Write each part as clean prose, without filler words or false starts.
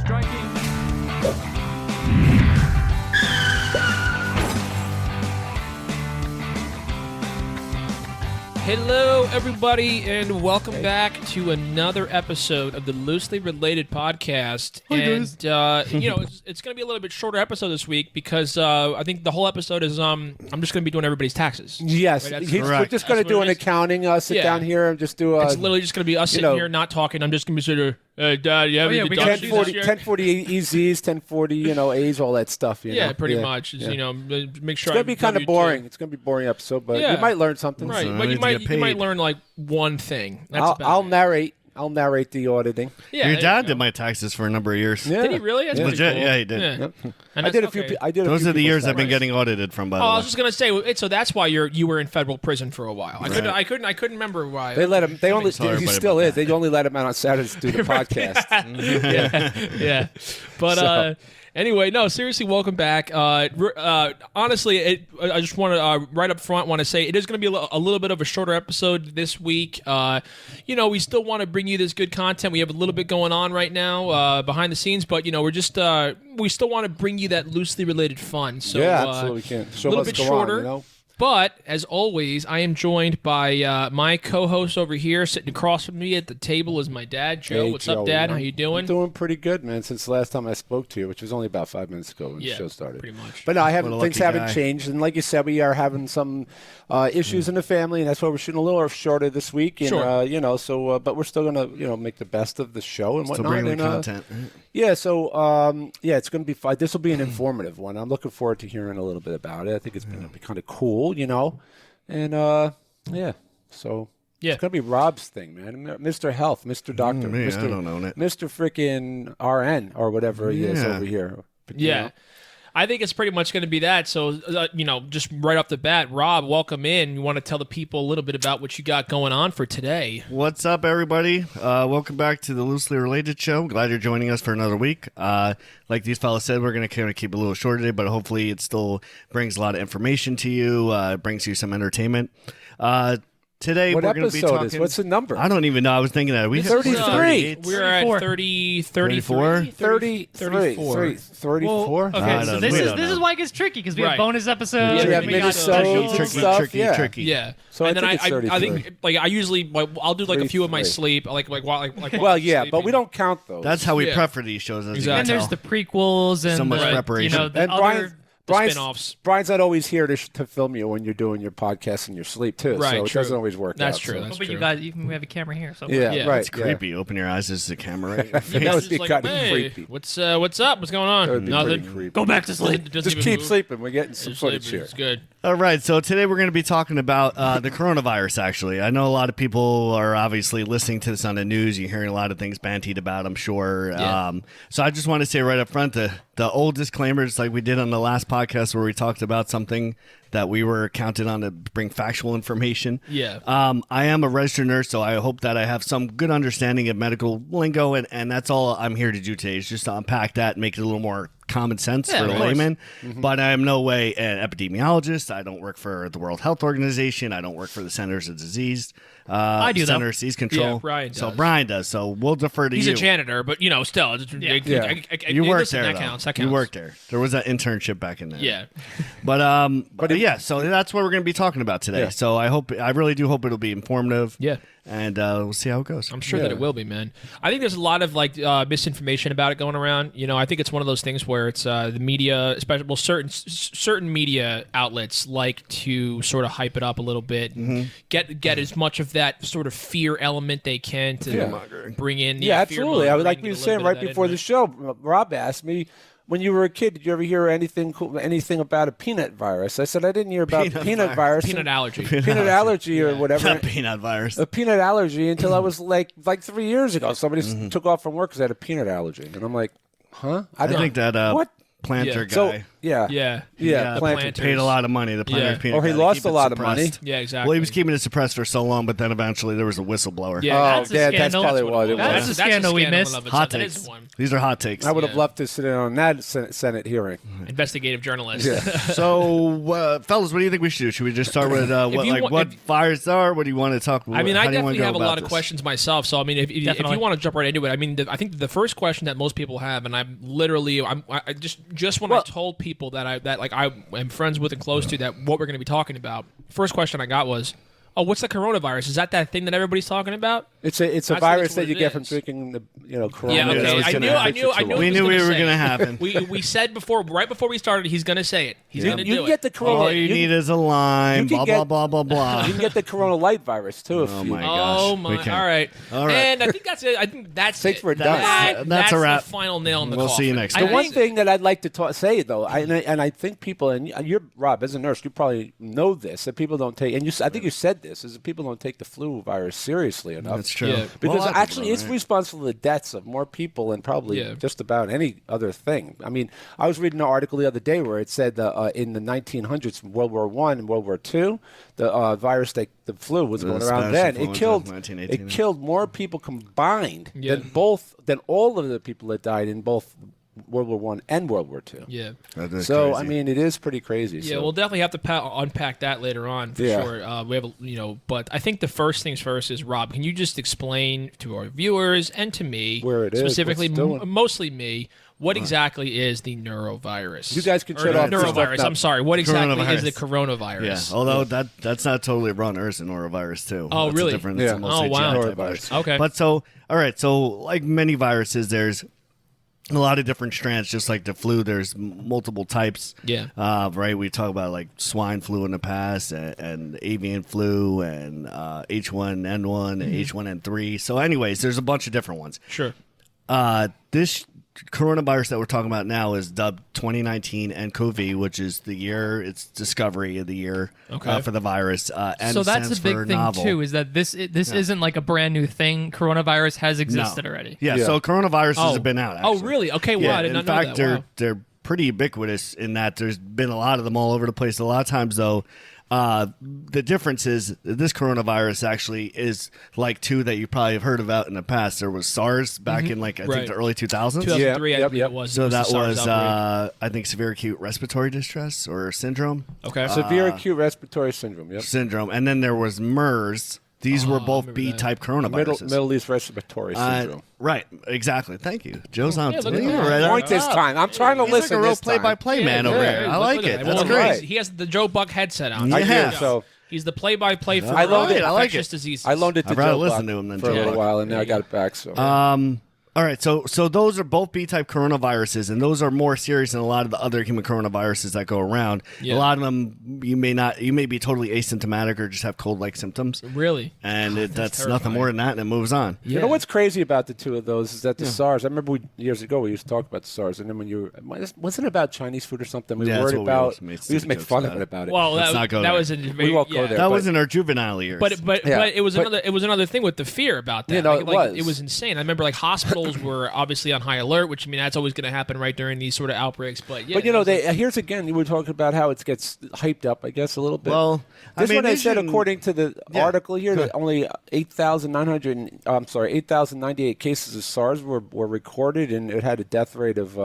Striking. Hello, everybody, and welcome back to another episode of the Loosely Related Podcast. It's going to be a little bit shorter episode this week because I think the whole episode is I'm just going to be doing everybody's taxes. Yes, right? we're just going to do an accounting. Sit down here and just do. It's literally just going to be us sitting here not talking. I'm just going to be sort of. Dad, you have any deductions 1040 EZs, 1040, A's, all that stuff. Pretty much. Make sure. It's going to be kind of boring. It's going to be a boring episode, but you might learn something. Right, but you might learn like one thing. I'll narrate the auditing. Yeah, your dad did my taxes for a number of years. Yeah. Did he really? That's legit. cool. Yeah, he did. Yeah. Yep. I did a few. Those are the years I've been getting audited from. By the way, I was just gonna say. So that's why you were in federal prison for a while. I couldn't remember why. They let him. They only. He still is. They only let him out on Saturdays to do the podcast. Yeah. But anyway, no, seriously, welcome back. Honestly, I just want to right up front want to say it is going to be a little bit of a shorter episode this week. We still want to bring you this good content. We have a little bit going on right now behind the scenes, but we're just we still want to bring you that loosely related fun. So absolutely can. A little bit shorter. On, But, as always, I am joined by my co-host over here. Sitting across from me at the table is my dad, Joe. What's up, Dad? How you doing? I'm doing pretty good, man, since the last time I spoke to you, which was only about 5 minutes ago when the show started. Pretty much. But no, things haven't changed. And like you said, we are having some issues in the family, and that's why we're shooting a little shorter this week. And, sure. But we're still going to, make the best of the show and whatnot. Still bring the content. Yeah, so, it's going to be fun. This will be an informative one. I'm looking forward to hearing a little bit about it. I think it's going to be kind of cool, And, so it's going to be Rob's thing, man. Mr. Health, Mr. Doctor, I don't own it. Mr. freaking RN or whatever he is over here. But, I think it's pretty much going to be that. So, just right off the bat, Rob, welcome in. You want to tell the people a little bit about what you got going on for today. What's up, everybody? Welcome back to the Loosely Related Show. Glad you're joining us for another week. Like these fellas said, we're going to kind of keep it a little short today, but hopefully it still brings a lot of information to you, brings you some entertainment. Today what we're going to be talking. Episode is? What's the number? I don't even know. I was thinking that. We 33. We're at 30, 34? 34. 34? Okay, so this is why it gets tricky because we have bonus episodes. We have minisodes and stuff. Tricky. Yeah. So and then I think I usually I'll do like a few of my sleep like well, yeah, but we don't count those. That's how we prep for these shows. Exactly. And there's the prequels and so much preparation. The other spin-offs. Brian's not always here to film you when you're doing your podcast in your sleep too. Right, so it doesn't always work. That's out. True. So. That's but true. you guys, we have a camera here. So yeah, right. It's creepy. Open your eyes. There's a camera right in your face. That would be like, kind of hey, creepy. What's up? What's going on? Nothing. Go back to sleep. Just keep sleeping. We're getting some footage here. It's good. All right, so today we're going to be talking about the coronavirus, actually. I know a lot of people are obviously listening to this on the news. You're hearing a lot of things bantied about, I'm sure. Yeah. So I just want to say right up front, the old disclaimers like we did on the last podcast where we talked about something that we were counted on to bring factual information. Yeah. I am a registered nurse, so I hope that I have some good understanding of medical lingo, and that's all I'm here to do today is just to unpack that and make it a little more common sense for the layman. But I am no way an epidemiologist. I don't work for the World Health Organization. I don't work for the Centers of Disease. I do, Center of Disease Control. Yeah, Brian does. So Brian does. So we'll defer to you. He's a janitor, but still. You worked there. That counts. You worked there. There was that internship back in there. Yeah. But yeah, so that's what we're going to be talking about today. Yeah. So I really do hope it'll be informative. Yeah. And we'll see how it goes. I'm sure that it will be, man. I think there's a lot of misinformation about it going around. I think it's one of those things where it's the media, especially certain media outlets like to sort of hype it up a little bit, and get as much of that sort of fear element they can to bring in. Yeah, absolutely. I would like we were saying right before the show. Rob asked me, when you were a kid, did you ever hear anything about a peanut virus? I said I didn't hear about peanut virus. Peanut allergy. Peanut allergy or whatever. Not peanut virus. A peanut allergy until I was like 3 years ago. Somebody took off from work because I had a peanut allergy. And I'm like, huh? I think that what? planter guy. So yeah. The Planter. Paid a lot of money. The planter peanut Or he guy to lost keep a it lot of suppressed. money. Yeah, exactly. Well, he was keeping it suppressed for so long, but then eventually there was a whistleblower. Yeah, Oh, That's a that's scandal. probably what it That's was. a scandal we missed. Hot takes. These are hot takes. I would have loved to sit in on that Senate hearing. Investigative journalist. So, fellas, what do you think we should do? Should we just start with what fires are? What do you want to talk about? I mean, I How do you wanna definitely go have a about lot of this? questions myself. So, I mean, if you want to jump right into it, I mean, I think the first question that most people have, and I'm literally, I just when I told people that I am friends with and close to that what we're going to be talking about, first question I got was, oh, what's the coronavirus? Is that thing that everybody's talking about? It's a virus that you get from drinking the Corona. Yeah, okay. I knew. We knew we were going to happen. We said right before we started, he's going to say it. He's going to do it. You can get the Corona. All you need is a lime. Blah blah blah blah blah. You can get the Corona Light virus too. Oh my gosh. Oh my! All right. And I think that's it. I think that's Thanks it. for done. That's a wrap. The final nail in the We'll coffin. see you next The time. one thing that I'd like to say though, and I think people, and you're Rob as a nurse, you probably know this, that people don't take, and I think you said this, is that people don't take the flu virus seriously enough. That's true. Yeah. Because actually, it's responsible for the deaths of more people than probably just about any other thing. I mean, I was reading an article the other day where it said in the 1900s, World War I and World War II, the virus, the flu was going around then. It killed more people combined than all of the people that died in both World War I and World War II. Yeah. So, I mean, it is pretty crazy. Yeah, so. we'll definitely have to unpack that later on for sure. We have, but I think the first things first is, Rob, can you just explain to our viewers and to me, where it is, specifically, mostly me, what exactly is the neurovirus? You guys can shut off. Neurovirus. I'm sorry. What exactly is the coronavirus? Yeah. Although that's not totally wrong. There's a norovirus too. Oh, that's really? Different. It's Oh, wow. Norovirus. Okay. But all right. So like many viruses, there's a lot of different strands. Just like the flu, there's multiple types. Yeah. Right. We talk about like swine flu in the past, and avian flu, and H1N1, and H1N3. So, anyways, there's a bunch of different ones. Sure. This coronavirus that we're talking about now is dubbed 2019 nCoV, which is the year, it's discovery of the year for the virus. And so that's a big thing novel. too, is that this isn't like a brand new thing. Coronavirus has existed already. Yeah, so coronaviruses have been out. Actually. Oh, really? Okay, wow, I did not know that. In Wow. fact, they're pretty ubiquitous in that there's been a lot of them all over the place. A lot of times, though, the difference is this coronavirus actually is like two that you probably have heard about in the past. There was SARS back in I think the early 2000s. 2003, I believe it was. So that was I think severe acute respiratory distress or syndrome. Okay. Severe acute respiratory syndrome. Yep. Syndrome, and then there was MERS. These were both B-type coronaviruses. Middle East respiratory syndrome. Right, exactly. Thank you. Joe's on. look at You're that. right on Point this time. I'm trying to He's listen. like a real this time. play-by-play man over here. I like it. That's great. He has the Joe Buck headset on. Yeah. I do. So He's the play-by-play for I loaned it. I like infectious it. diseases. I loaned it to I'd rather Joe listen Buck to him than for Joe a little Buck. while, and now I got it back. So All right, so those are both B-type coronaviruses, and those are more serious than a lot of the other human coronaviruses that go around. Yeah. A lot of them, you may be totally asymptomatic or just have cold-like symptoms, Really? and that's terrifying. nothing more than that, and it moves on. You know what's crazy about the two of those is that the SARS. I remember years ago we used to talk about the SARS, and then wasn't it about Chinese food or something? We Yeah, worried that's what we about. always made We used to stupid make jokes fun about of it about it. Well, Let's not go there. was a We won't go there. That but- was in our juvenile years. But it was another thing with the fear about that. You know, it was insane. I remember hospitals were obviously on high alert, which that's always going to happen right during these sort of outbreaks. But yeah, here's again. You were talking about how it gets hyped up, I guess, a little bit. Well, this one I said, shouldn't- according to the article here, that only 8,098 cases of SARS were recorded, and it had a death rate of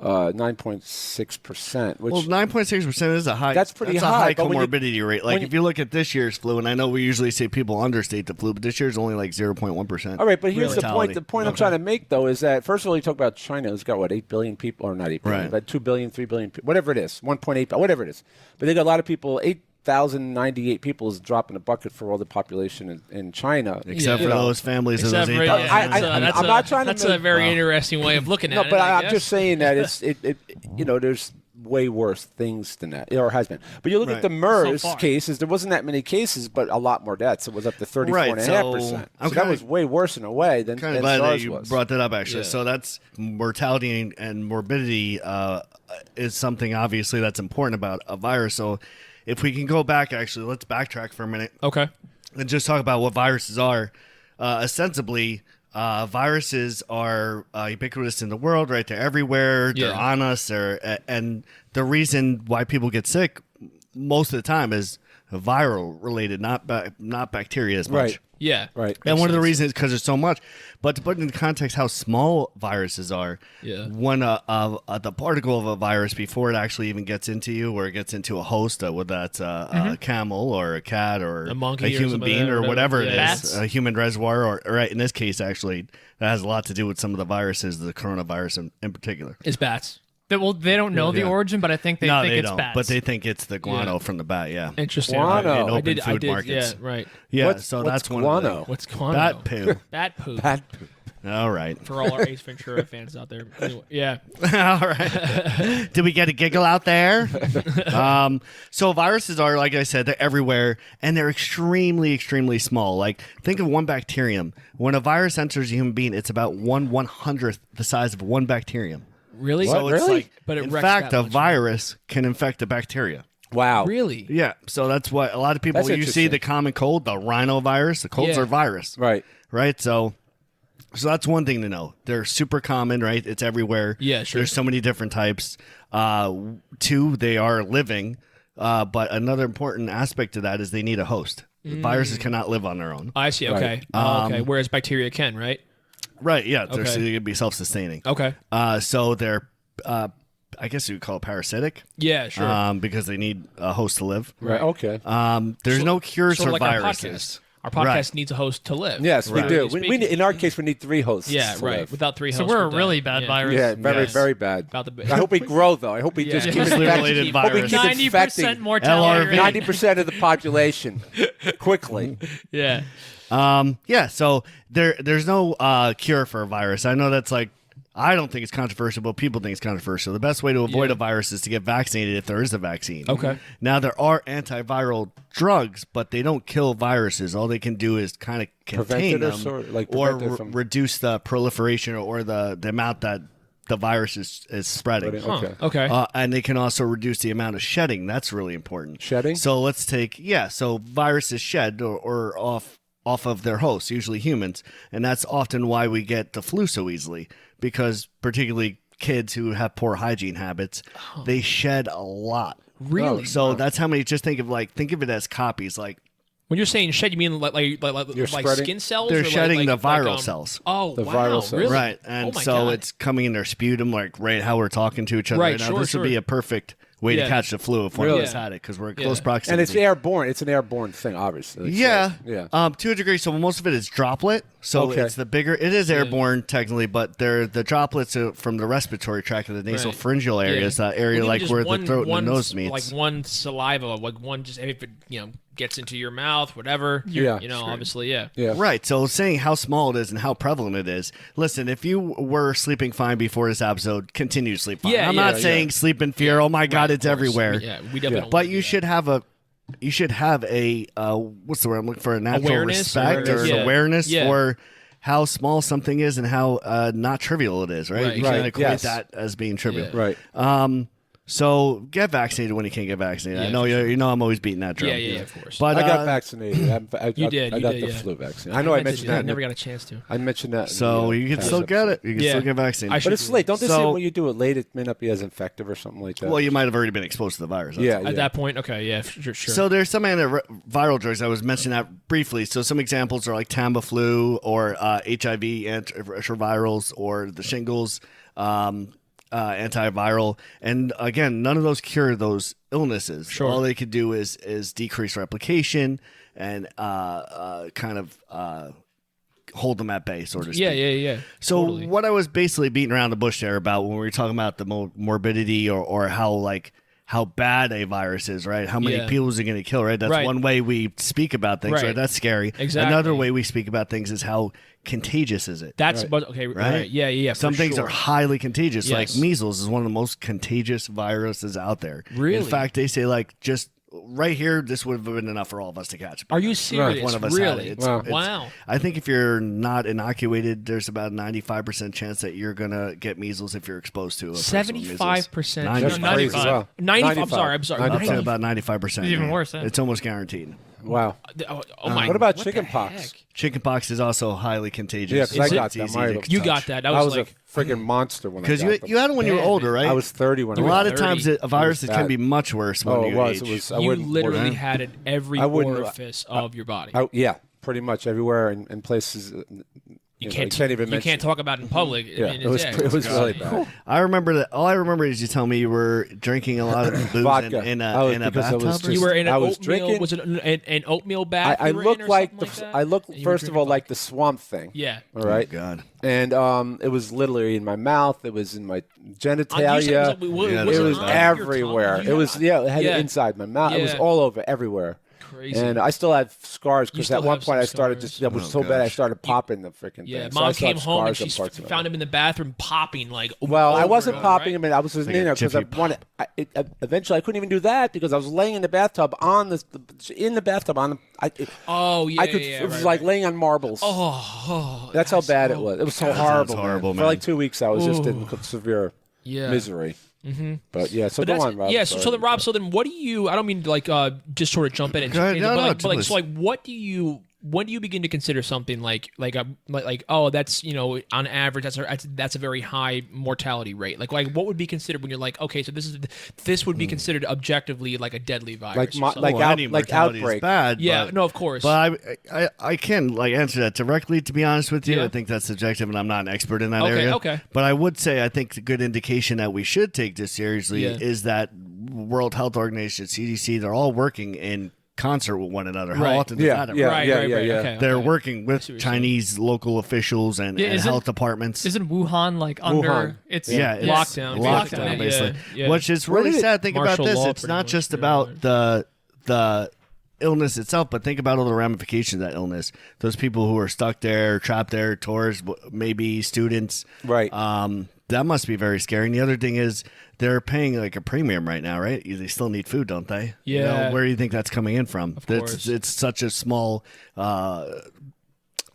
9.6%. Which 9.6% is a high. That's pretty a high, high but when you- comorbidity rate. Like if you look at this year's flu, and I know we usually say people understate the flu, but this year's only 0.1%. All right, but here's the point. Mortality. The point I'm trying to make, though, is that first of all, you talk about China. It's got 8 billion people, or not 8 billion, Right. but 2 billion, 3 billion, whatever it is, 1.8, whatever it is. But they got a lot of people. 8,098 people is a drop in a bucket for all the population in China, Except for those families of those 8,000. I'm not trying to. That's a very interesting way of looking at it. No, but I'm guess. just saying that there's way worse things than that, or has been. But you look at the MERS cases, there wasn't that many cases, but a lot more deaths. It was up to 34.5%. So that was way worse in a way than kind of glad that SARS you was. brought that up, actually. Yeah. So that's mortality and morbidity is something, obviously, that's important about a virus. So if we can go back, actually, let's backtrack for a minute. Okay. And just talk about what viruses are. Ostensibly, viruses are ubiquitous in the world, right? They're everywhere. They're on us. And the reason why people get sick most of the time is viral related, not bacteria as much. Right. Yeah. Right. And one of the reasons is because there's so much. But to put it in context how small viruses are, when the particle of a virus, before it actually even gets into you or it gets into a host, whether that's a camel or a cat or a monkey a human being or whatever it is, Bats. a human reservoir, or right, in this case, actually, that has a lot to do with some of the viruses, the coronavirus in particular. It's bats. They don't know the origin, but I think they think it's don't, bats. but they think it's the guano from the bat, Interesting. Guano. in open food markets. Yeah, right. Yeah, What's that's one guano? of the What's guano? bat poo. Bat poop. Bad poop. All right. For all our Ace Ventura fans out there. Anyway, yeah. All right. Did we get a giggle out there? So viruses are, like I said, they're everywhere, and they're extremely, extremely small. Like, think of one bacterium. When a virus enters a human being, it's about 1/100th the size of one bacterium. Really? So it's Really? like, But it in wrecks fact, that a much. virus can infect a bacteria. Wow. Really? Yeah, so that's what a lot of people, That's when you see interesting. the common cold, the rhinovirus, the colds Yeah. are virus. Right. Right? So that's one thing to know. They're super common, right? It's everywhere. Yeah, sure. There's so many different types. Two, they are living. But another important aspect to that is they need a host. Viruses cannot live on their own. I see. Okay. Right. Okay. Whereas bacteria can, right? Right, yeah. Okay. They can be self-sustaining. Okay. So they're, I guess you would call it parasitic. Yeah, sure. Because they need a host to live. Right. Okay. There's no cures Sort for of like viruses. Our podcast Right. needs a host to live. Yes, we Right. do. Speaking- In our case, we need 3 hosts. Yeah, to right. live. Without 3 So hosts. we're a done. really bad Yeah. virus. Yeah, very, Yes. very bad. About the I hope we grow, though. I hope we just keep Closely infecting. related Hope we virus. keep 90% infecting mortality rate. 90% of the population quickly. Yeah. Yeah, so there's no cure for a virus. I know that's like, I don't think it's controversial, but people think it's controversial. The best way to avoid a virus is to get vaccinated if there is a vaccine. Okay. Now, there are antiviral drugs, but they don't kill viruses. All they can do is kind of contain Prevent it or them sort- like or prevent it from- reduce the proliferation or the amount that the virus is spreading. Okay. Okay. And they can also reduce the amount of shedding. That's really important. Shedding? So let's take, so viruses shed or off of their hosts, usually humans. And that's often why we get the flu so easily, because particularly kids who have poor hygiene habits, they shed a lot. Really? So that's how many, just think of it as copies. Like When you're saying shed, you mean like You're spreading- skin cells? they're or shedding like, the viral like, cells. Oh, The wow. viral cells. Really? Right. And Oh my so God. it's coming in their sputum, like right how we're talking to each other Right, right now. sure, This would be sure. a perfect way Yeah. to catch the flu if one Really? of us had it, because we're in Yeah. close proximity. And it's airborne. It's an airborne thing, obviously. Yeah. Yeah. To a degree. So most of it is droplet. So Okay. it's the bigger. It is airborne technically, but they're the droplets from the respiratory tract of the nasal Right. pharyngeal areas, that area Well, even like just where one- the throat one, and the nose meets. Like one saliva, like one just if it gets into your mouth, whatever. Yeah. Obviously, yeah. Yeah. Right. So saying how small it is and how prevalent it is. Listen, if you were sleeping fine before this episode, continue to sleep fine. Yeah, I'm yeah, not saying sleep in fear. Oh my God, Right, it's of course. everywhere. Yeah, we definitely. don't But wanna you do should have a what's the word I'm looking for? A natural Awareness, respect or awareness. an Yeah. awareness Yeah. for how small something is and how not trivial it is. Right. Right. You can't Right. equate Yes. that as being trivial. Yeah. Right. So get vaccinated when you can't get vaccinated. Yeah, I know for you know I'm always beating that drum. Yeah, of course. But I got vaccinated. I You did, I you got did, the yeah. flu vaccine. I know I mentioned I that. never got a chance to. I mentioned that. in so the, you can past still get episode. it. You can Yeah. still get vaccinated. I But should- it's late. Don't they say So- when you do it late, it may not be as effective or something like that? well, you might have already been exposed to the virus. That's yeah, all. yeah. At that point, okay, yeah, sure. So there's some antiviral drugs. I was mentioning that briefly. So some examples are like Tamiflu or HIV antivirals or the shingles antiviral. And again, none of those cure those illnesses. Sure. All they could do is decrease replication and kind of hold them at bay, so to speak. yeah. So Totally. what I was basically beating around the bush there about when we were talking about the morbidity or how bad a virus is, right? How many Yeah. people is it going to kill, right? That's Right. one way we speak about things, right? Right. That's scary. Exactly. Another way we speak about things is how contagious is it? That's okay, right? Yeah. Some for things sure. are highly contagious. Like Yes. measles is one of the most contagious viruses out there. Really? In fact, they say like just right here, this would have been enough for all of us to catch. Are you serious? If one of us had Really? it. Wow. I think if you're not inoculated, there's about a 95% chance that you're gonna get measles if you're exposed to a person with measles. 75%. That's 95. crazy. Wow. 90. I'm sorry. 90 to about 95%. It's even worse, huh? It's almost guaranteed. Wow. Oh my! What about the chickenpox? heck? Chickenpox is also highly contagious. Yeah, because I got It's that. easy Mario. to You touch. got that. That I was was like a freaking monster when I Because got them. you had them when you were Bad, older, man. right? I was 30 when a I lot got of them. times It a virus bad. can be much worse when Oh, it you was. age. It was. I you wouldn't. literally had it every I wouldn't- orifice of your body. Yeah, pretty much everywhere in places. You can't even you mention. can't talk about it in public. Yeah, I mean, it was really bad. I remember that. All I remember is you tell me you were drinking a lot of booze Vodka. in I was- a because I was bathtub. You were in an I was oatmeal. drinking- Was it an oatmeal bath? I you were look in or like something the. that? I look And you were first of drinking all like vodka. the swamp thing. Yeah. All right. God. And it was literally in my mouth. It was in my You said genitalia. it was, Yeah, was It it was on your everywhere. tongue? It was it had Yeah. it inside my mouth. It was Yeah. all over everywhere. Crazy. And I still have scars because still at one have point some I started scars. just that was Oh, so bad I gosh. started popping the freaking Yeah, thing. So I mom still came have home and scars on she parts of my found him in the bathroom popping like. Well, I over wasn't and over, popping right? him in. I was just Like in a there because I jiffy wanted. Eventually, I couldn't even do that because I was laying in the bathtub in the bathtub on the. Oh yeah, I could. yeah, it was right, like right. laying on marbles. Oh, That's how bad it was. It was so horrible. horrible, For man. like 2 weeks, I was just in severe Yeah. misery. But yeah, so But go that's, on, Rob. yeah. Sorry. So then, Rob. So then, what do you? I don't mean to like just sort of jump in and Go ahead. No, no, but like, please. so like, what do you? When do you begin to consider something like oh, that's on average that's a very high mortality rate? Like what would be considered when you're like, okay, so this would be considered objectively like a deadly virus, Like or my- something? like Well, out- any like mortality is outbreak. bad. Yeah, but, no, of course. But I can like answer that directly. To be honest with you, Yeah. I think that's subjective, and I'm not an expert in that Okay, area. okay. But I would say I think the good indication that we should take this seriously Yeah. is that World Health Organization, CDC, they're all working in concert with one another. How Right. often does Yeah, that happen? yeah. right. Okay, They're okay. working with what you're Chinese local officials and isn't- health departments. Isn't Wuhan like under? Wuhan. It's Yeah, it's Lockdown, lockdown, basically. basically. Yeah. Which is Where really did it- sad. Think about Martial this. law It's pretty not much, just yeah. about the illness itself, but think about all the ramifications of that illness. Those people who are stuck there, trapped there, tourists, maybe students. Right. That must be very scary. And the other thing is they're paying like a premium right now, right? They still need food, don't they? You know, Yeah. where do you think that's coming in from? Of course. It's such a small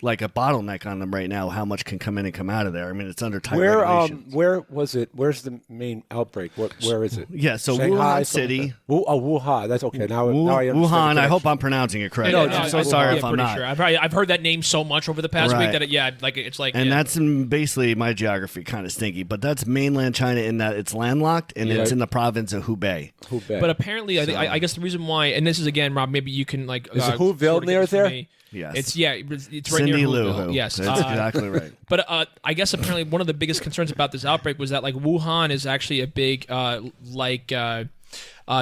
like a bottleneck on them right now, how much can come in and come out of there. I mean, it's under tight regulation. Where was it? Where's the main outbreak? Where is it? Yeah, so Shanghai, Wuhan City. Wuhan. That's okay. Now I understand. Wuhan, the I hope connection. I'm pronouncing it correctly. Yeah, I'm so I- sorry yeah, if I'm pretty not. Sure. I've heard that name so much over the past Right. week that it's like And yeah. that's basically my geography kind of stinky, but that's mainland China in that it's landlocked and it's Right. in the province of Hubei. Hubei. But apparently, I guess the reason why, and this is again, Rob, maybe you can like Is Whoville sort of near get this from there? me. Yes. It's right Cindy near Lou Whoville. Who. Yes, That's exactly right. But I guess apparently one of the biggest concerns about this outbreak was that like Wuhan is actually a big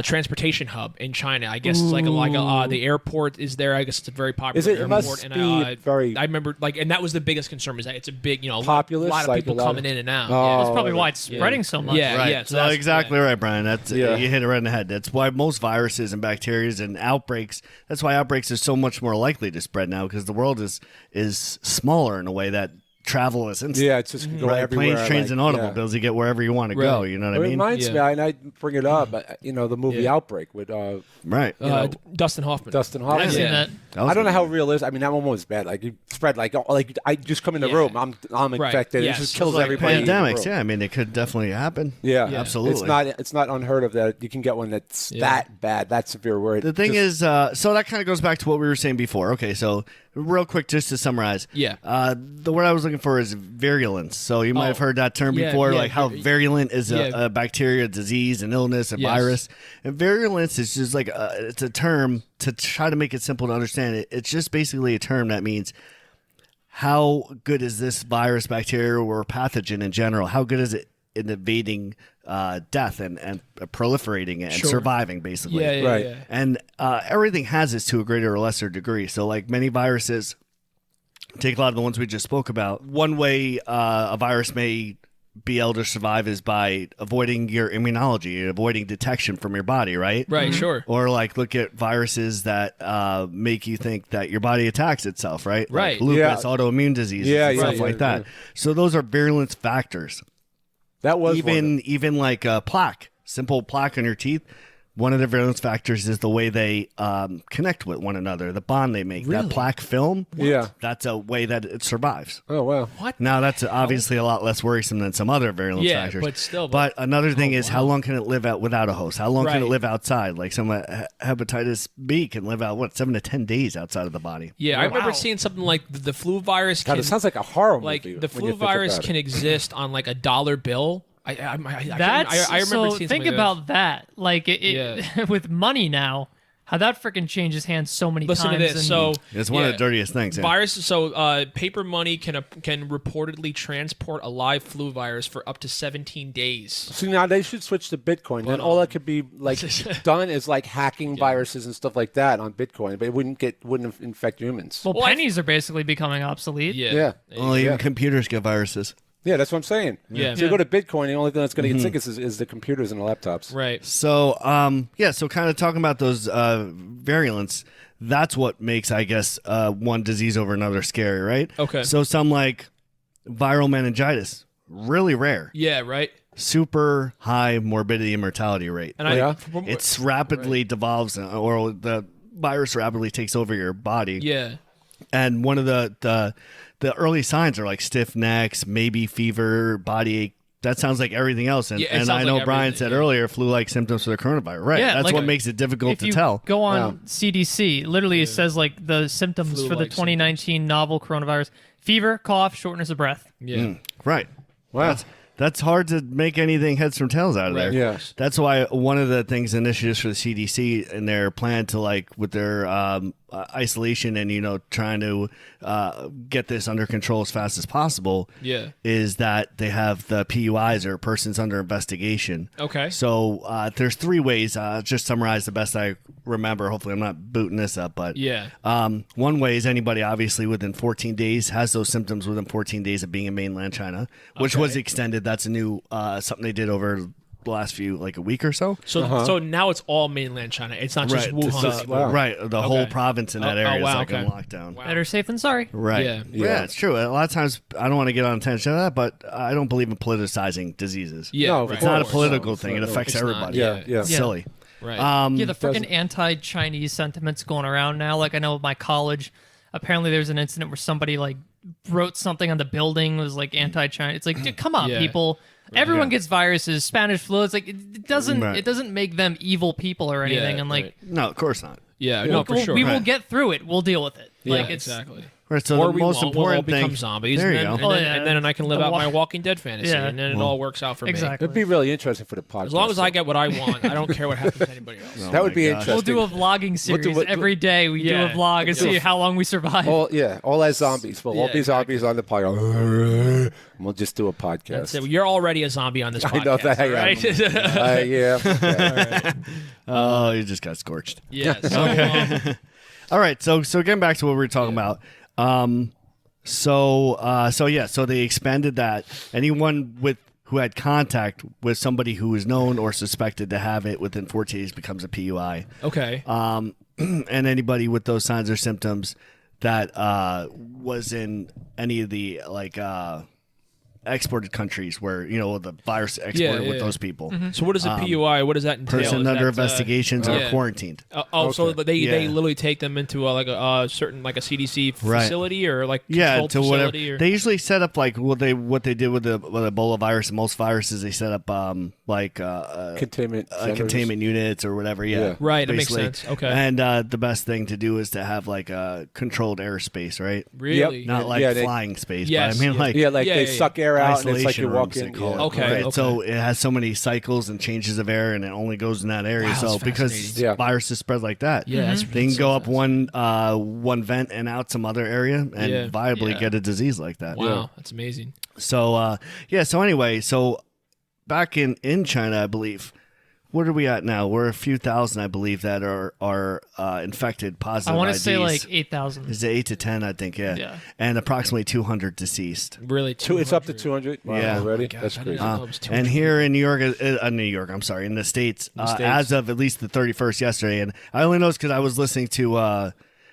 transportation hub in China. I guess it's like the airport is there. I guess it's a very popular Is it? It airport. must and be very- I remember and that was the biggest concern was that it's a big Populous, a lot of like people a lot coming of- in and out. Oh, That's probably okay. why it's spreading so much. Yeah, Right. yeah. So that's exactly right, Brian. That's Yeah. you hit it right in the head. That's why most viruses and bacteria and outbreaks. That's why outbreaks are so much more likely to spread now because the world is smaller in a way that travel is instant. Yeah, it's just go Right, everywhere. planes, trains, like, and yeah. automobiles. You get wherever you want to go. Right. You know It what I mean? reminds me, Yeah. and I bring it up, the movie Yeah. Outbreak with Right. Dustin Hoffman. Dustin I've Hoffman. seen Yeah. that. I don't know how real it is. I mean, that one was bad. Like, you spread, like I just come in the Yeah. room, I'm Right. infected. Yes. It just It's kills like everybody. in the pandemics. room. Yeah, I mean, it could definitely happen. Yeah, Yeah. Absolutely. It's not unheard of that you can get one that's Yeah. that bad, that severe. Where The thing is, so that kind of goes back to what we were saying before. Okay, so real quick, just to summarize. Yeah. The word I was looking for is virulence. So you might have heard that term Yeah, before, yeah, like how vir- virulent is yeah. a bacteria, a disease, an illness, a Yes. virus. And virulence is just like it's a term to try to make it simple to understand. It's just basically a term that means how good is this virus, bacteria, or pathogen in general? How good is it in evading death and proliferating and Sure. surviving, basically? Yeah, yeah, Right. yeah. And everything has this to a greater or lesser degree. So, like many viruses, take a lot of the ones we just spoke about. One way a virus may be able to survive is by avoiding your immunology, avoiding detection from your body, right? Right, sure. Or like look at viruses that make you think that your body attacks itself, right? Right. Like lupus, Yeah. autoimmune diseases, Yeah, and yeah, stuff yeah, like that. yeah. So those are virulence factors. that was one of them. Even like a plaque, simple plaque on your teeth. one of the virulence factors is the way they connect with one another, the bond they make. Really? That plaque film, Yeah. that's a way that it survives. Oh, wow. What? Now, that's obviously a lot less worrisome than some other virulence Yeah, factors. but still. But another thing is, how long can it live out without a host? How long can it Right. live outside? Like some hepatitis B can live out, 7 to 10 days outside of the body. Yeah, I remember seeing something like the flu virus. God, Can, it sounds like a horror like movie. the when flu you think virus about can it. exist on like a dollar bill. I remember So seeing think something about that. Like with money now, how that freaking changes hands so many Listen times. to this. and- So It's one of the dirtiest things. Yeah. virus. So paper money can reportedly transport a live flu virus for up to 17 days. So now they should switch to Bitcoin. Then all that could be like done is like hacking viruses and stuff like that on Bitcoin, but it wouldn't infect humans. well, pennies are basically becoming obsolete. Yeah. Well, even computers get viruses. Yeah, that's what I'm saying. Yeah. So you go to Bitcoin, the only thing that's going to get sick is the computers and the laptops. Right. So, so kind of talking about those virulence, that's what makes, I guess, one disease over another scary, right? Okay. So some like viral meningitis, really rare, Yeah. Right. super high morbidity and mortality rate. And Yeah. It's rapidly devolves, or the virus rapidly takes over your body. Yeah. And one of the early signs are like stiff necks, maybe fever, body ache. That sounds like everything else. And, Yeah, it and sounds I know like Brian everything, said yeah. earlier, flu-like symptoms for the coronavirus. Right. Yeah, That's like what makes it difficult If to you tell. go on CDC, literally it says like the symptoms for the Flu-like 2019 novel coronavirus: fever, cough, shortness of breath. Yeah. Right. Wow. That's hard to make anything heads from tails out of there. Yeah. That's why one of the things, initiatives for the CDC and their plan to like with their isolation and, trying to get this under control as fast as possible Yeah. is that they have the PUIs, or persons under investigation. Okay. So there's 3 ways. Just summarize the best I remember. Hopefully I'm not booting this up, but Yeah. one way is anybody obviously within 14 days has those symptoms within 14 days of being in mainland China, which was extended. That's a new something they did over the last few, like a week or so. So now it's all mainland China. It's not just Wuhan. Wow. Right, the whole province in that Oh, area wow, is like okay. in lockdown. Wow. Better safe than sorry. Right. Yeah. Yeah, it's true. A lot of times, I don't want to get on attention to that, but I don't believe in politicizing diseases. Yeah. No, right. It's not a course. political No, thing. It it's affects not. everybody. Yeah. Yeah. It's Yeah. silly. Right. Yeah, the freaking anti-Chinese sentiments going around now. Like I know at my college, apparently there's an incident where somebody like wrote something on the building was like anti-China. It's like, dude, come on, Yeah. people. Everyone gets viruses, Spanish flu. It's like it doesn't Right. it doesn't make them evil people or anything. Yeah, and like right. No, of course not. Yeah. No, for sure. we will Right. get through it. We'll deal with it. Yeah, Like it's exactly. Right, so Or the we most won't. We'll all important thing. become zombies. There and you then, go. And, Oh, then, yeah. and then I can live The out wa- my Walking Dead fantasy, Yeah. and then it all works out for me. exactly. It'd be really interesting for the podcast. As long as I get what I want, I don't care what happens to anybody else. Oh that would my be gosh. interesting. We'll do a vlogging series what- every day. We do Yeah. a vlog and see how long we survive. all as zombies. We'll all Yeah, be exactly. zombies on the podcast. And we'll just do a podcast. That's it. You're already a zombie on this podcast, I know that I am. right? Yeah. Oh, you just got scorched. Yeah. So, All right, so getting back to what we were talking about. So they expanded that. Anyone who had contact with somebody who is known or suspected to have it within 14 days becomes a PUI. okay. And anybody with those signs or symptoms that was in any of the exported countries where the virus exported with yeah. those people. So what is a PUI? What does that entail? Person Is under that, investigations or yeah. quarantined. So they Yeah. literally take them into a certain like a CDC Right. facility or like Yeah, controlled to whatever. facility or They usually set up like what they did with the Ebola virus and most viruses. They set up Containment. centers. containment units or whatever. Yeah, Yeah. Right, that makes basically. sense. Okay. And the best thing to do is to have like a controlled airspace, right? really. Yep. Not like Yeah, they- flying space, Yes, but I mean yes. like Yeah, like Yeah, they yeah, suck air out, and it's like isolation you walk rooms, they in. call Yeah. it. Okay, Right, okay. so it has so many cycles and changes of air, and it only goes in that area. Wow, so that's because fascinating. Yeah. viruses spread like that, Yeah, that's they can so go up fascinating. one vent and out some other area and Yeah. viably Yeah. get a disease like that. Wow, that's amazing. So so anyway, so back in China, I believe. What are we at now? We're a few thousand, I believe, that are infected, positive. I want to IDs. say like 8,000. Is it 8 to 10? I think, yeah. Yeah. And approximately 200 deceased. Really, It's up to 200. Wow, Yeah. already. Gosh, That's I crazy. didn't know it was 200. And here in New York, I'm sorry, in the States, States. as of at least the 31st yesterday, and I only know this because I was listening to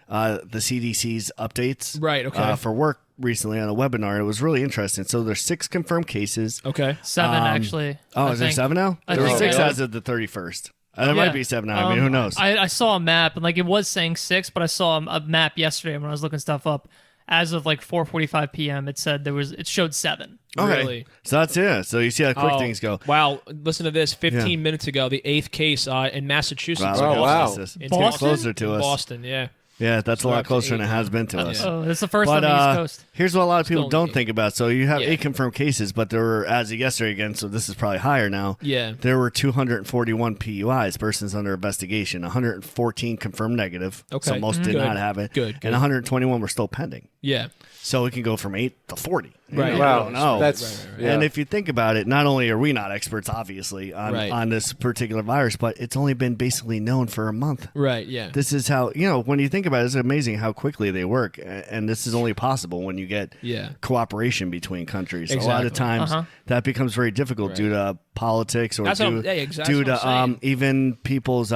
the CDC's updates Right, okay. for work recently on a webinar. It was really interesting. So there's 6 confirmed cases. Okay. 7 actually. Oh, I is there think. 7 now? I There were think 6 so. as of the 31st. There might be 7 now. I mean, who knows? I saw a map, and like it was saying 6, but I saw a map yesterday when I was looking stuff up. As of like 4:45 p.m., it said it showed 7. Okay. Really? So that's So you see how quick things go. Wow. Listen to this. 15 minutes ago, the 8th case in Massachusetts. Wow. It's Boston? closer to us. Boston, yeah. Yeah, that's a lot closer than it has been to us. Oh, that's the first on the East Coast. Here's what a lot of people Still don't think about. So you have 8 Yeah. confirmed cases, but there were, as of yesterday again, so this is probably higher now. Yeah. There were 241 PUIs, persons under investigation. 114 confirmed negative. Okay. So most did Good. not have it. Good. And 121 were still pending. Yeah. So it can go from 8 to 40. Right. Wow. I don't know. That's yeah. And if you think about it, not only are we not experts, obviously, on this particular virus, but it's only been basically known for a month. Right, yeah. This is how, when you think about it, it's amazing how quickly they work. And this is only possible when you get cooperation between countries. Exactly. A lot of times that becomes very difficult due to politics or due to even people's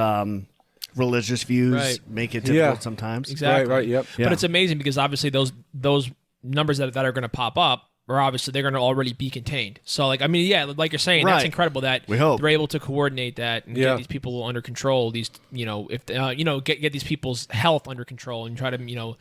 religious views make it difficult sometimes. Exactly. Right, yep. But it's amazing because obviously those numbers that are going to pop up are obviously they're going to already be contained. So like you're saying, that's incredible that we hope they're able to coordinate that and get these people under control. These if get these people's health under control and try to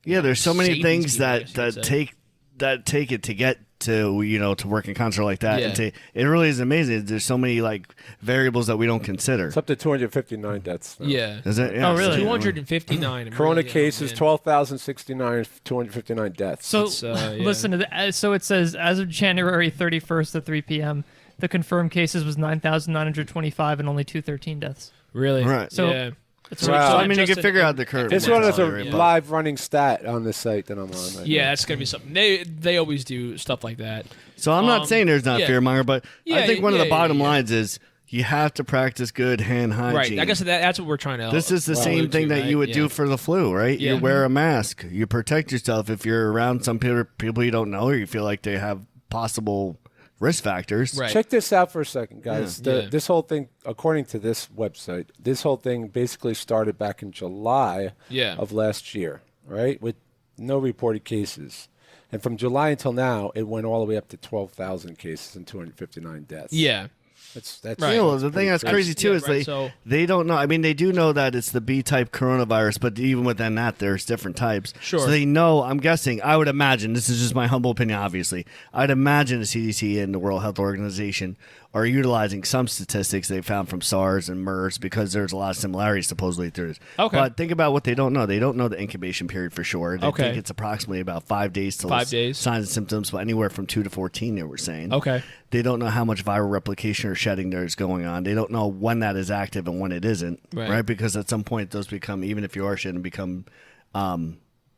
there's so many save things these people, that take it to get to work in concert like that. And it really is amazing. There's so many like variables that we don't consider. It's up to 259 deaths now. Yeah. Is it? Yeah, Oh, really? 259. Corona cases, 12,069, 259 deaths. So listen to that. So it says as of January 31st at 3 p.m., the confirmed cases was 9,925 and only 213 deaths. Really? Right. So yeah. So I mean, you can figure out the curve. This one is a live running stat on the site that I'm on. That's gonna be something. They always do stuff like that. So I'm not saying there's not fear monger, but I think one of the bottom lines is you have to practice good hand hygiene. Right. I guess that's what we're trying to. This is the same thing that you would do for the flu, right? Yeah. You wear a mask. You protect yourself if you're around some people you don't know or you feel like they have possible risk factors. Right. Check this out for a second, guys. This whole thing, according to this website, this whole thing basically started back in July of last year, right? With no reported cases. And from July until now, it went all the way up to 12,000 cases and 259 deaths. Yeah. That's right. Well, the thing that's crazy too is they don't know. I mean, they do know that it's the B-type coronavirus, but even within that, there's different types. Sure. So they know. I'm guessing. I would imagine. This is just my humble opinion. Obviously, I'd imagine the CDC and the World Health Organization are utilizing some statistics they found from SARS and MERS because there's a lot of similarities supposedly through this. Okay. But think about what they don't know. They don't know the incubation period for sure. They think it's approximately about 5 days till 5 days. Signs and symptoms, but anywhere from 2 to 14, they were saying. Okay. They don't know how much viral replication or shedding there is going on. They don't know when that is active and when it isn't, right? Because at some point those become, even if you are shedding, become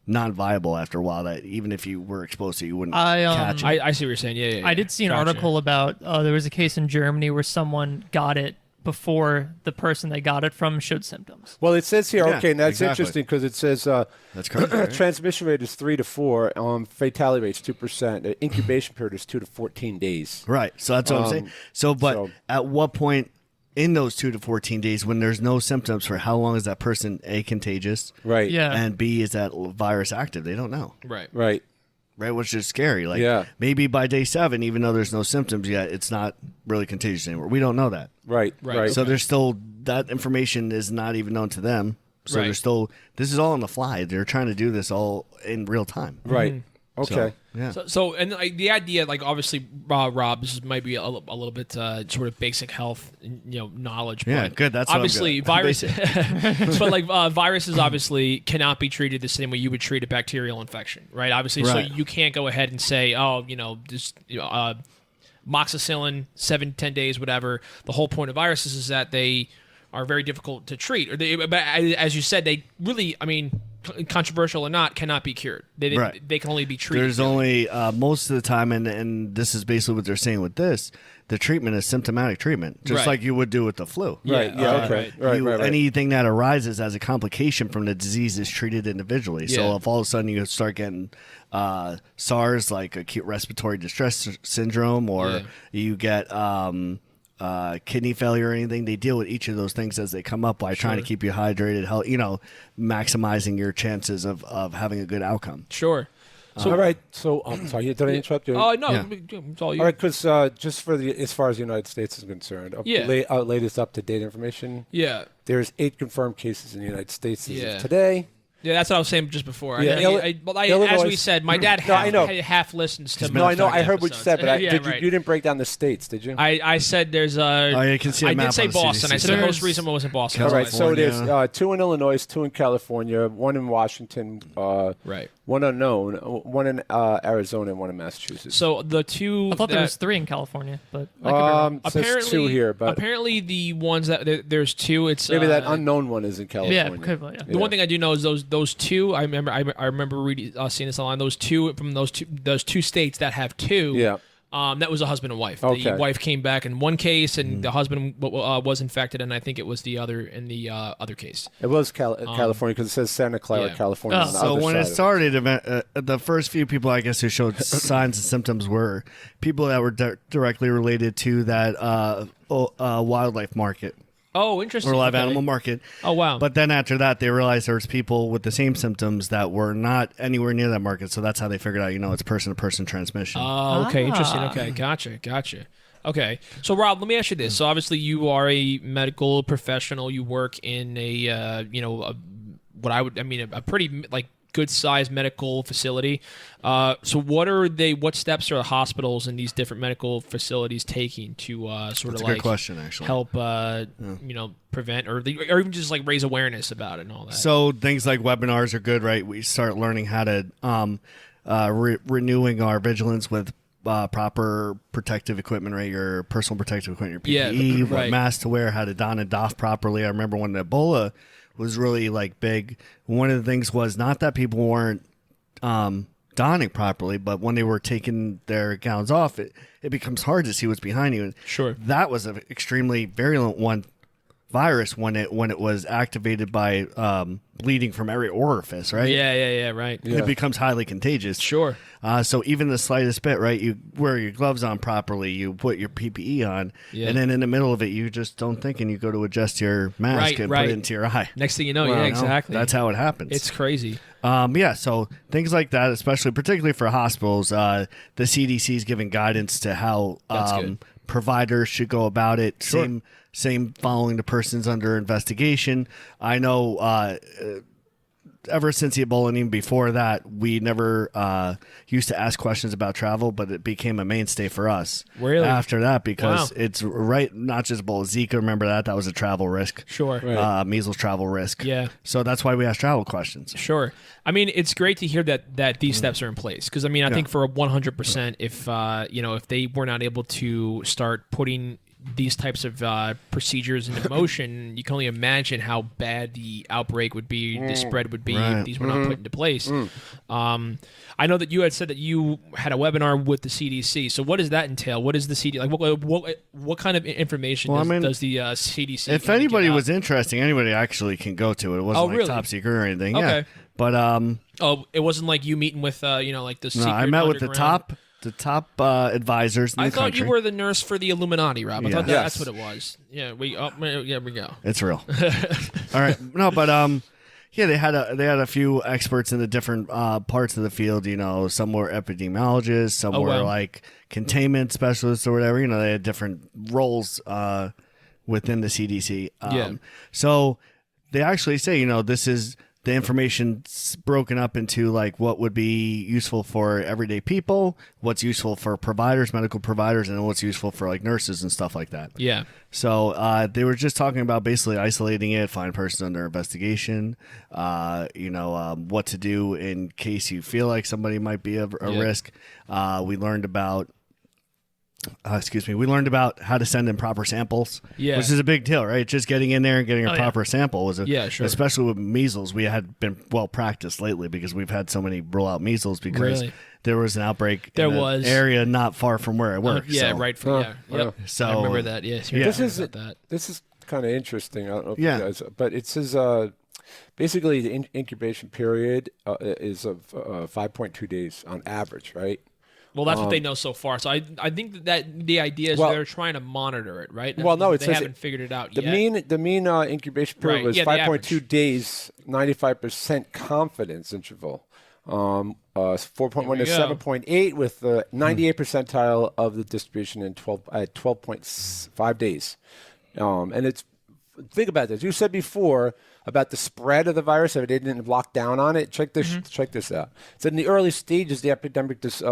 non-viable after a while. That even if you were exposed to it, you wouldn't catch it. I see what you're saying. Yeah. I did see an article about there was a case in Germany where someone got it before the person they got it from showed symptoms. Well, it says here, and that's interesting because it says that's correct, right? Transmission rate is 3 to 4, fatality rate is 2%, the incubation period is 2 to 14 days. Right. So that's what I'm saying. So at what point in those 2 to 14 days when there's no symptoms for how long is that person A, contagious? Right. Yeah. And B, is that virus active? They don't know. Right. Right, which is scary. Like maybe by day 7, even though there's no symptoms yet, it's not really contagious anymore. We don't know that. Right. So there's still that information is not even known to them. So there's still this is all on the fly. They're trying to do this all in real time. Right. Mm-hmm. Okay. So and the idea, like obviously, Rob, this might be a little bit sort of basic health, knowledge. Yeah, but good. That's obviously viruses. But like viruses, obviously cannot be treated the same way you would treat a bacterial infection, right? Obviously, so you can't go ahead and say, this moxicillin 7-10 days, whatever. The whole point of viruses is that they are very difficult to treat, but as you said, they really, controversial or not, cannot be cured. They can only be treated. There's only most of the time, and this is basically what they're saying with this. The treatment is symptomatic treatment, just like you would do with the flu. Right. Right. Anything that arises as a complication from the disease is treated individually. So if all of a sudden you start getting SARS, like acute respiratory distress syndrome, or you get kidney failure or anything, they deal with each of those things as they come up by trying to keep you hydrated, maximizing your chances of having a good outcome. Sure. All right. So, sorry, did I interrupt you? Oh, no. It's all you. All right, because just for as far as the United States is concerned, latest up-to-date information. Yeah. There's 8 confirmed cases in the United States as of today. Yeah, that's what I was saying just before. Yeah, as we said, my dad half listens to. No, I know. I heard episodes. what you said, but you didn't break down the states, did you? I said there's a. Oh, you can see a map I did say on Boston. CDC. I said the most recent one was in Boston. All right, so there's 2 in Illinois, 2 in California, 1 in Washington, right. 1 unknown, 1 in Arizona, and 1 in Massachusetts. So the 2. I thought there was 3 in California, but I could be wrong. Apparently 2 here, but apparently the ones that there's 2. It's maybe that unknown one is in California. Yeah, could be. Yeah. The one thing I do know is those 2. I remember reading seeing this online. Those 2 from those two states that have 2. Yeah. That was a husband and wife. Okay. The wife came back in one case, and the husband was infected, and I think it was the other in the other case. It was California because it says Santa Clara, California. On the So other when side it started, the first few people, I guess, who showed signs and symptoms were people that were directly related to that wildlife market. Oh, interesting. Or live animal market. Oh, wow. But then after that, they realized there was people with the same symptoms that were not anywhere near that market. So that's how they figured out, it's person-to-person transmission. Oh, okay. Interesting. Okay. Gotcha. Okay. So, Rob, let me ask you this. So, obviously, you are a medical professional. You work in a pretty, good-sized medical facility. So what steps are the hospitals and these different medical facilities taking to That's a good question, actually. help prevent or even just raise awareness about it and all that? So things like webinars are good, right? We start learning how to renewing our vigilance with proper protective equipment, right? Your personal protective equipment, your PPE, what mask to wear, how to don and doff properly. I remember when Ebola was really big. One of the things was not that people weren't donning properly, but when they were taking their gowns off, it becomes hard to see what's behind you. And sure, that was an extremely virulent virus when it was activated by bleeding from every orifice, right? Yeah, right. It becomes highly contagious. Sure. So even the slightest bit, right? You wear your gloves on properly, you put your PPE on, and then in the middle of it, you just don't think, and you go to adjust your mask and put it into your eye. Next thing you know, exactly. That's how it happens. It's crazy. So things like that, particularly for hospitals, the CDC is giving guidance to how providers should go about it. Sure. Same following the persons under investigation. I know ever since the Ebola and even before that, we never used to ask questions about travel, but it became a mainstay for us. Really? After that, because it's not just Ebola, Zika, remember that was a travel risk. Sure. Right. Measles travel risk. Yeah. So that's why we ask travel questions. Sure. I mean, it's great to hear that these steps are in place because I think for 100%, if they were not able to start putting these types of procedures into motion, you can only imagine how bad the outbreak would be, the spread would be if these were not put into place. I know that you had said that you had a webinar with the CDC. So what does that entail? What is the CDC what kind of information does the CDC? If anybody was interested, anybody actually can go to it. It wasn't top secret or anything. Okay. Yeah. But it wasn't like you meeting with the secret. No, I met with the top advisors in the I thought country. you were the nurse for the Illuminati, Rob. I thought Yes. that's what it was. Yeah, we go. It's real. All right. No, but they had a few experts in the different parts of the field. Some were epidemiologists, some were containment specialists or whatever. They had different roles within the CDC. So they actually say, this is the information's broken up into what would be useful for everyday people, what's useful for providers, medical providers, and what's useful for nurses and stuff like that. Yeah. So they were just talking about basically isolating it, find person under investigation, what to do in case you feel like somebody might be a risk. We learned about how to send in proper samples, which is a big deal, right? Just getting in there and getting a proper sample was sure. Especially with measles. We had been well practiced lately because we've had so many roll out measles because there was an outbreak in an area not far from where I work. Right. So I remember that. Yes. This is kind of interesting. I don't know if you guys, but it says basically the incubation period is of 5.2 days on average, right? Well, that's what they know so far. So I think that the idea is they're trying to monitor it, right? Well, no, they haven't figured it out yet. The mean incubation period was 5.2 days, 95% confidence interval. 4.1 to 7.8 with the 98th percentile of the distribution in 12.5 days. And it's, think about this. You said before about the spread of the virus, if they didn't lock down on it. Check this out. So in the early stages, the epidemic just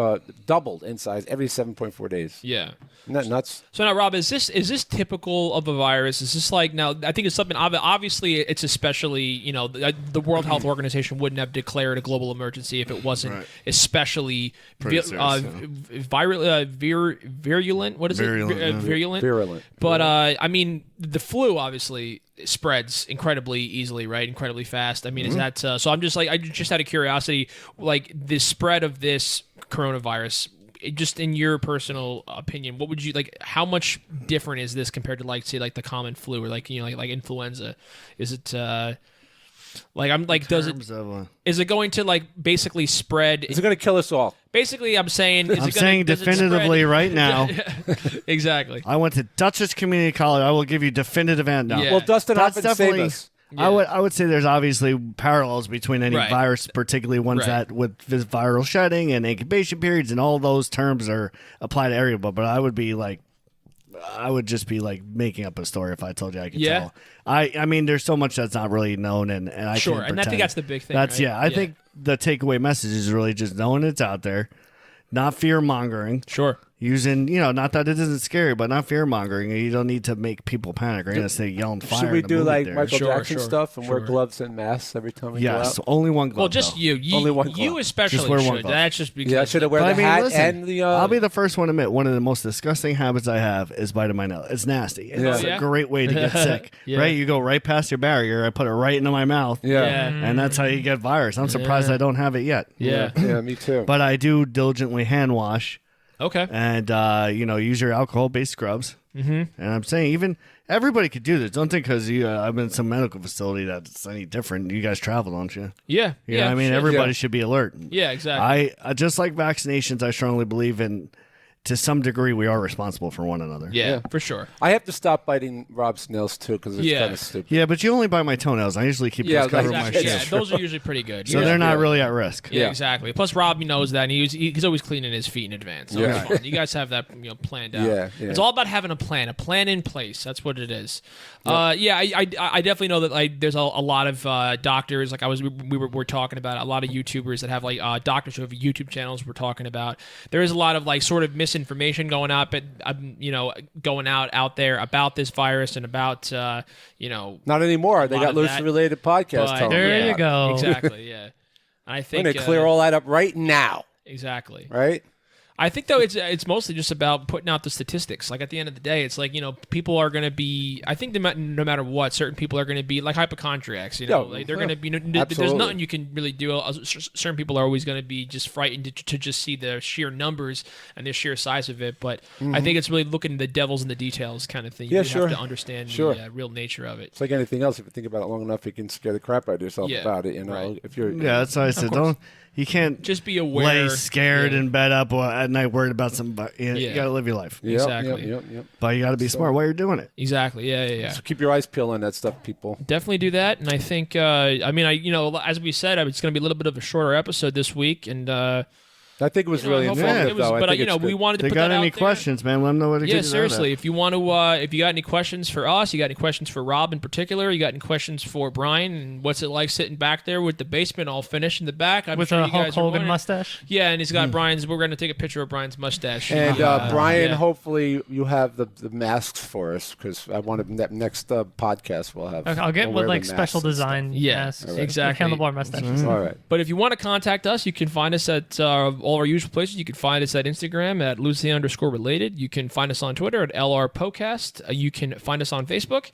doubled in size every 7.4 days. Yeah. Isn't that nuts? So now, Rob, is this typical of a virus? Is this like, now, I think it's something, obviously it's especially, the World Health Organization wouldn't have declared a global emergency if it wasn't especially virulent. What is it? Virulent. Virulent. But, I mean, the flu obviously spreads incredibly easily, right? Incredibly fast. I mean, is that, so I'm just like, I just out of curiosity, like the spread of this coronavirus, just in your personal opinion, what would you like? How much different is this compared to like, say, like the common flu or like like influenza? Is it like I'm like is it going to like basically spread? Is it going to kill us all? Basically, I'm saying. I'm saying definitively right now. Exactly. I went to Dutchess Community College. I will give you definitive answer. Yeah. Well, Dustin Hoffman saved us. Yeah. I would say there's obviously parallels between any virus, particularly ones that with viral shedding and incubation periods, and all those terms are applied to everyone. But I would just be like making up a story if I told you I could tell. I mean, there's so much that's not really known, and I sure, can't and I think that's the big thing. That's right? I think the takeaway message is really just knowing it's out there, not fear mongering. Sure. Using, not that it isn't scary, but not fear mongering. You don't need to make people panic or anything. Say yelling fire. Should we do like theater. Michael Jackson stuff and wear gloves and masks every time we go out? Yes, only one glove. Well, just though. you Only one glove. You especially just wear one should. glove. That's just because. Yeah, I should have wear the hat and the. I'll be the first one to admit one of the most disgusting habits I have is biting my nail. It's nasty. And it's a great way to get sick. Right? You go right past your barrier. I put it right into my mouth. Yeah. And that's how you get virus. I'm surprised I don't have it yet. Yeah. Yeah, me too. But I do diligently hand wash. Okay. And, use your alcohol-based scrubs. Mm-hmm. And I'm saying even everybody could do this. Don't think because I'm in some medical facility that's any different. You guys travel, don't you? Yeah. You know what I mean? Everybody should be alert. Yeah, exactly. I just like vaccinations, I strongly believe in, to some degree, we are responsible for one another. Yeah, for sure. I have to stop biting Rob's nails too because it's kind of stupid. Yeah, but you only bite my toenails. I usually keep those covered with my exactly. shoes. Yeah, those are usually pretty good. So they're not really at risk. Yeah, exactly. Plus, Rob knows that, and he's always cleaning his feet in advance. So it's fun. You guys have that planned out. Yeah. It's all about having a plan in place. That's what it is. I definitely know that like there's a lot of doctors. Like we were talking about a lot of YouTubers that have like doctors who have YouTube channels. We're talking about there is a lot of like sort of misinformation going out, but going out there about this virus and about Not anymore. They got loosely related podcasts. There you go. Exactly. Yeah. I think we're gonna clear all that up right now. Exactly. Right. I think though it's mostly just about putting out the statistics. Like at the end of the day, it's like people are going to be. I think no matter what, certain people are going to be like hypochondriacs. Like they're going to be. There's nothing you can really do. Certain people are always going to be just frightened to just see the sheer numbers and the sheer size of it. But I think it's really looking at the devil's in the details kind of thing. You have to understand the real nature of it. It's like anything else. If you think about it long enough, you can scare the crap out of yourself about it. Right. If you're that's why I said you can't just be aware. Lay scared in bed up at night worried about somebody. You got to live your life. Exactly. Yep. But you got to be smart while you're doing it. Exactly. Yeah. So keep your eyes peeled on that stuff, people. Definitely do that. And I think, as we said, it's going to be a little bit of a shorter episode this week. And I think it was really informative, though. But we wanted to put that out there. If they got any questions, man, let them know what to get. Yeah, seriously. If you want to, if you got any questions for us, you got any questions for Rob in particular, you got any questions for Brian, and what's it like sitting back there with the basement all finished in the back? With a Hulk Hogan mustache? Yeah, and he's got Brian's. We're going to take a picture of Brian's mustache. And Brian, hopefully you have the masks for us because I want to next podcast we'll have. I'll get with like special design. Yes, exactly. Handlebar mustaches. All right. But if you want to contact us, you can find us at all our usual places. You can find us at Instagram at Lucy_related. You can find us on Twitter at LRPodcast. You can find us on Facebook.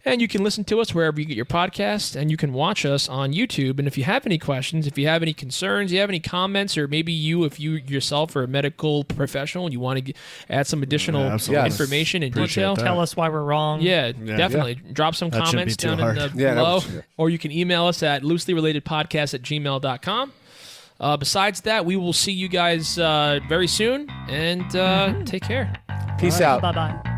And you can listen to us wherever you get your podcasts. And you can watch us on YouTube. And if you have any questions, if you have any concerns, you have any comments, or maybe if you yourself are a medical professional and you want to add some additional information and detail. Tell us why we're wrong. Yeah, definitely. Yeah. Drop some comments down in the below. Or you can email us at looselyrelatedpodcast@gmail.com. Besides that, we will see you guys very soon, and take care. Peace out. Bye-bye.